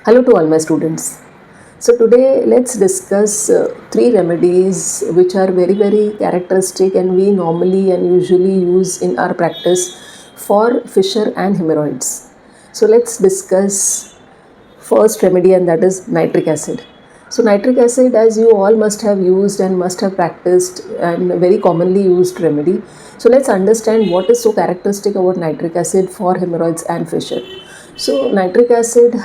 Hello to all my students. So today let's discuss three remedies which are very characteristic and we normally and usually use in our practice for fissure and hemorrhoids. So let's discuss first remedy, and that is nitric acid. So nitric acid, as you all must have used and must have practiced, and very commonly used remedy. So let's understand what is so characteristic about nitric acid for hemorrhoids and fissure. So nitric acid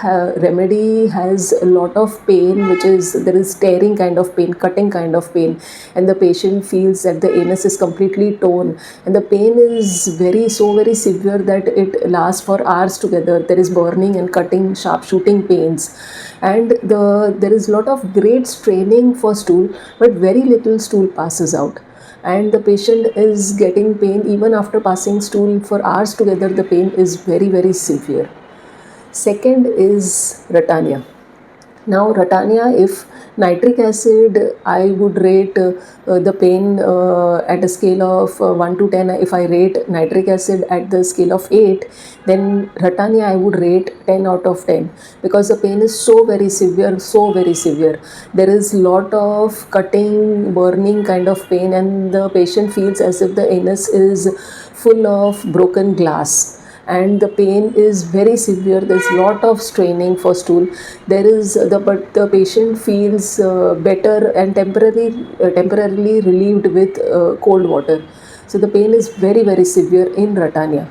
remedy has a lot of pain, which is there is tearing kind of pain, cutting kind of pain, and the patient feels that the anus is completely torn, and the pain is very severe that it lasts for hours together. There is burning and cutting, sharp shooting pains, and there is lot of great straining for stool, but very little stool passes out, and the patient is getting pain even after passing stool for hours together. The pain is very severe. Second is Ratania. Now, Ratania, if nitric acid, I would rate the pain at a scale of 1 to 10. If I rate nitric acid at the scale of 8, then Ratania I would rate 10 out of 10, because the pain is so very severe. There is lot of cutting, burning kind of pain, and the patient feels as if the anus is full of broken glass, and the pain is very severe. There's lot of straining for stool. There is but the patient feels better and temporarily relieved with cold water. So the pain is very severe in Ratania.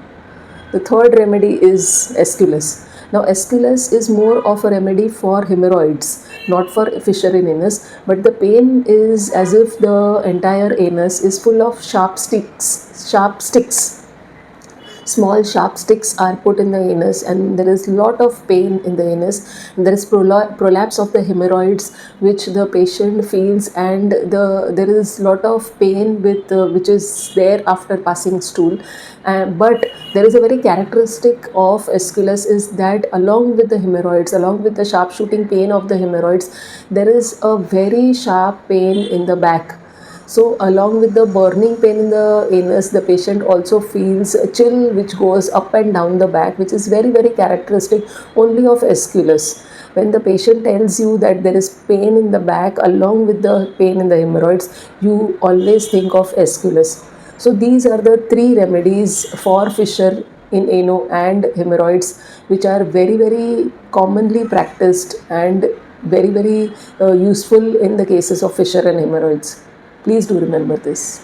The third remedy is Aesculus. Now, Aesculus is more of a remedy for hemorrhoids, not for fissure in anus, but the pain is as if the entire anus is full of sharp sticks. Small sharp sticks are put in the anus, and there is lot of pain in the anus. There is prolapse of the hemorrhoids which the patient feels, and there is lot of pain with which is there after passing stool. But there is a very characteristic of Aesculus is that along with the hemorrhoids, along with the sharp shooting pain of the hemorrhoids, there is a very sharp pain in the back. So along with the burning pain in the anus, the patient also feels a chill which goes up and down the back, which is very characteristic only of Aesculus. When the patient tells you that there is pain in the back along with the pain in the hemorrhoids, you always think of Aesculus. So these are the three remedies for fissure in ano and hemorrhoids, which are very commonly practiced and very useful in the cases of fissure and hemorrhoids. Please do remember this.